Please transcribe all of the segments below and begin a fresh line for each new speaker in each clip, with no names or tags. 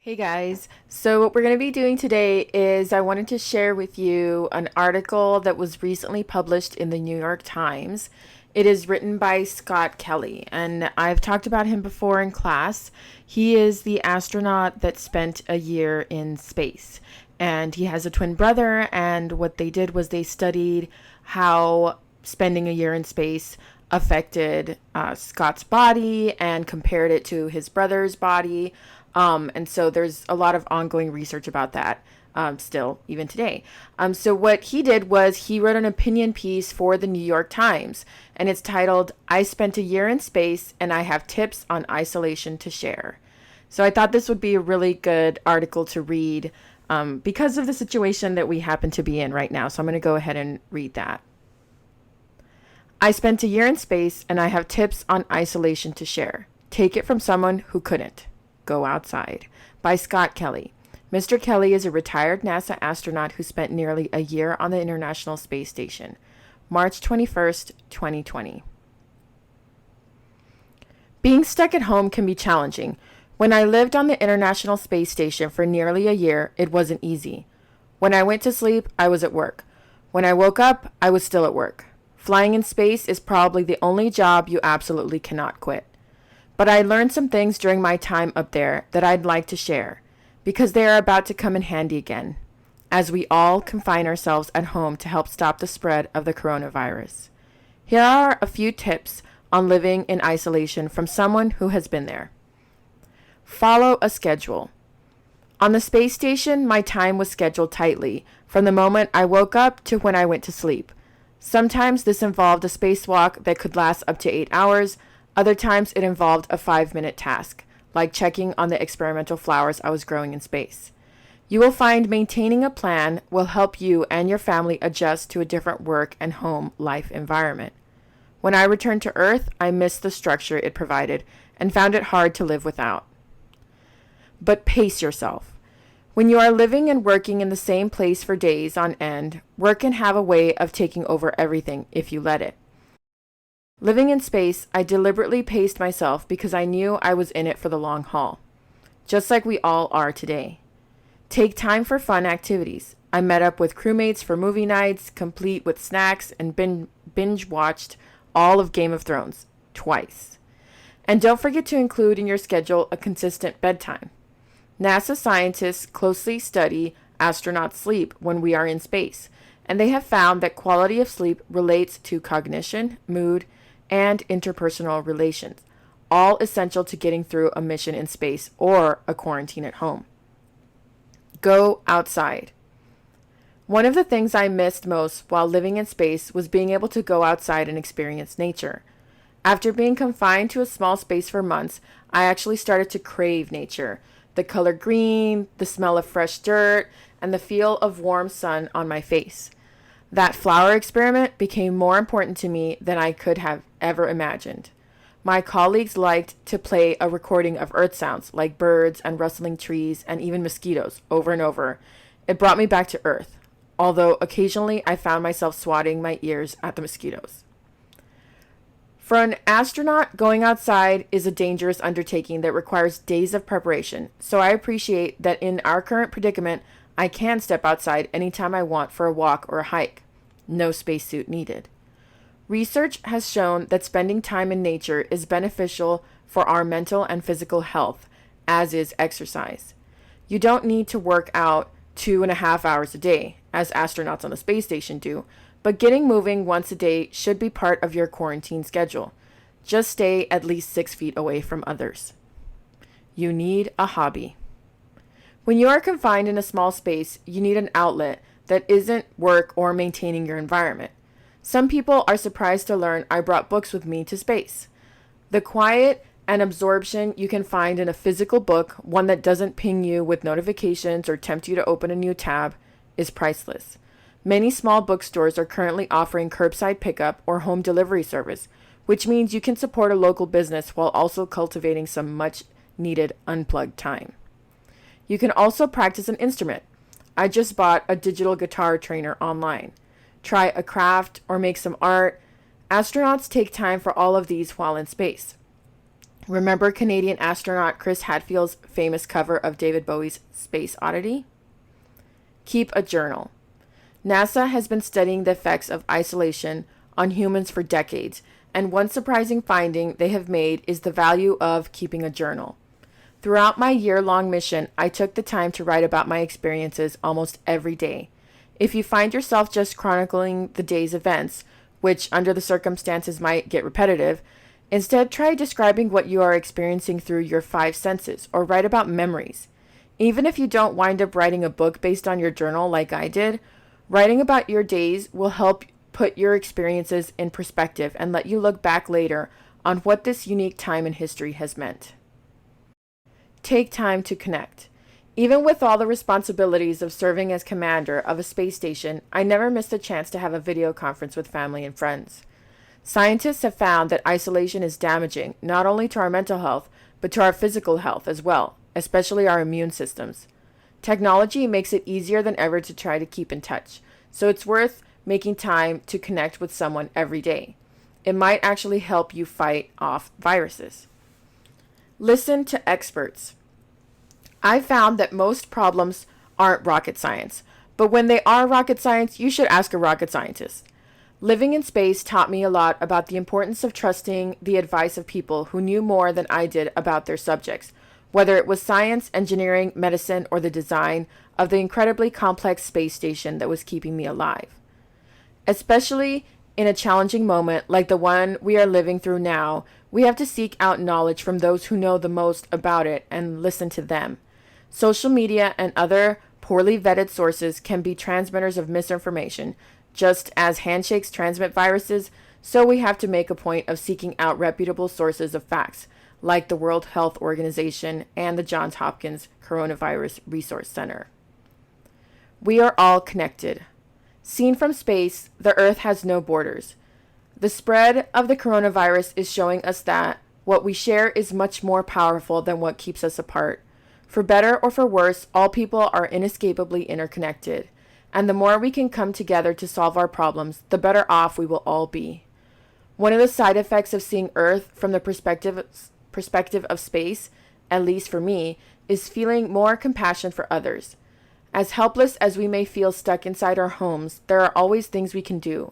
Hey guys, so what we're going to be doing today is I wanted to share with you an article that was recently published in the New York Times. It is written by Scott Kelly, and I've talked about him before in class. He is the astronaut that spent a year in space, and he has a twin brother, and what they did was they studied how spending a year in space affected Scott's body and compared it to his brother's body. And so there's a lot of ongoing research about that still, even today. So what he did was he wrote an opinion piece for the New York Times, and it's titled, I Spent a Year in Space and I Have Tips on Isolation to Share. So I thought this would be a really good article to read because of the situation that we happen to be in right now. So I'm going to go ahead and read that. I spent a year in space and I have tips on isolation to share. Take it from someone who couldn't. Go Outside by Scott Kelly. Mr. Kelly is a retired NASA astronaut who spent nearly a year on the International Space Station. March 21st, 2020. Being stuck at home can be challenging. When I lived on the International Space Station for nearly a year, it wasn't easy. When I went to sleep, I was at work. When I woke up, I was still at work. Flying in space is probably the only job you absolutely cannot quit. But I learned some things during my time up there that I'd like to share, because they are about to come in handy again, as we all confine ourselves at home to help stop the spread of the coronavirus. Here are a few tips on living in isolation from someone who has been there. Follow a schedule. On the space station, my time was scheduled tightly, from the moment I woke up to when I went to sleep. Sometimes this involved a spacewalk that could last up to 8 hours. Other times it involved a 5-minute task, like checking on the experimental flowers I was growing in space. You will find maintaining a plan will help you and your family adjust to a different work and home life environment. When I returned to Earth, I missed the structure it provided and found it hard to live without. But pace yourself. When you are living and working in the same place for days on end, work can have a way of taking over everything if you let it. Living in space, I deliberately paced myself because I knew I was in it for the long haul, just like we all are today. Take time for fun activities. I met up with crewmates for movie nights, complete with snacks, and binge watched all of Game of Thrones, twice. And don't forget to include in your schedule a consistent bedtime. NASA scientists closely study astronauts' sleep when we are in space, and they have found that quality of sleep relates to cognition, mood, and interpersonal relations, all essential to getting through a mission in space or a quarantine at home. Go outside. One of the things I missed most while living in space was being able to go outside and experience nature. After being confined to a small space for months, I actually started to crave nature. The color green, the smell of fresh dirt, and the feel of warm sun on my face. That flower experiment became more important to me than I could have ever imagined. My colleagues liked to play a recording of earth sounds like birds and rustling trees and even mosquitoes over and over. It brought me back to Earth, although occasionally I found myself swatting my ears at the mosquitoes. For an astronaut, going outside is a dangerous undertaking that requires days of preparation, so I appreciate that in our current predicament, I can step outside anytime I want for a walk or a hike. No spacesuit needed. Research has shown that spending time in nature is beneficial for our mental and physical health, as is exercise. You don't need to work out 2.5 hours a day, as astronauts on the space station do, but getting moving once a day should be part of your quarantine schedule. Just stay at least 6 feet away from others. You need a hobby. When you are confined in a small space, you need an outlet that isn't work or maintaining your environment. Some people are surprised to learn I brought books with me to space. The quiet and absorption you can find in a physical book, one that doesn't ping you with notifications or tempt you to open a new tab, is priceless. Many small bookstores are currently offering curbside pickup or home delivery service, which means you can support a local business while also cultivating some much needed unplugged time. You can also practice an instrument. I just bought a digital guitar trainer online. Try a craft or make some art. Astronauts take time for all of these while in space. Remember Canadian astronaut Chris Hadfield's famous cover of David Bowie's Space Oddity? Keep a journal. NASA has been studying the effects of isolation on humans for decades, and one surprising finding they have made is the value of keeping a journal. Throughout my year-long mission, I took the time to write about my experiences almost every day. If you find yourself just chronicling the day's events, which under the circumstances might get repetitive, instead try describing what you are experiencing through your five senses, or write about memories. Even if you don't wind up writing a book based on your journal like I did, writing about your days will help put your experiences in perspective and let you look back later on what this unique time in history has meant. Take time to connect. Even with all the responsibilities of serving as commander of a space station, I never missed a chance to have a video conference with family and friends. Scientists have found that isolation is damaging not only to our mental health, but to our physical health as well, especially our immune systems. Technology makes it easier than ever to try to keep in touch, so it's worth making time to connect with someone every day. It might actually help you fight off viruses. Listen to experts. I found that most problems aren't rocket science, but when they are rocket science, you should ask a rocket scientist. Living in space taught me a lot about the importance of trusting the advice of people who knew more than I did about their subjects, whether it was science, engineering, medicine, or the design of the incredibly complex space station that was keeping me alive. Especially in a challenging moment like the one we are living through now, we have to seek out knowledge from those who know the most about it and listen to them. Social media and other poorly vetted sources can be transmitters of misinformation. Just as handshakes transmit viruses, so we have to make a point of seeking out reputable sources of facts, like the World Health Organization and the Johns Hopkins Coronavirus Resource Center. We are all connected. Seen from space, the Earth has no borders. The spread of the coronavirus is showing us that what we share is much more powerful than what keeps us apart. For better or for worse, all people are inescapably interconnected, and the more we can come together to solve our problems, the better off we will all be. One of the side effects of seeing Earth from the perspective of space, at least for me, is feeling more compassion for others. As helpless as we may feel stuck inside our homes, there are always things we can do.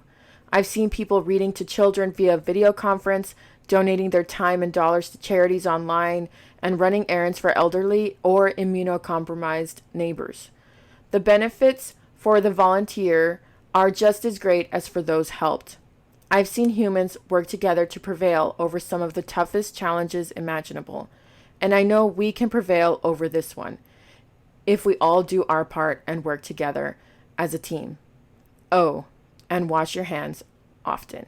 I've seen people reading to children via video conference, donating their time and dollars to charities online, and running errands for elderly or immunocompromised neighbors. The benefits for the volunteer are just as great as for those helped. I've seen humans work together to prevail over some of the toughest challenges imaginable, and I know we can prevail over this one if we all do our part and work together as a team. Oh, and wash your hands often.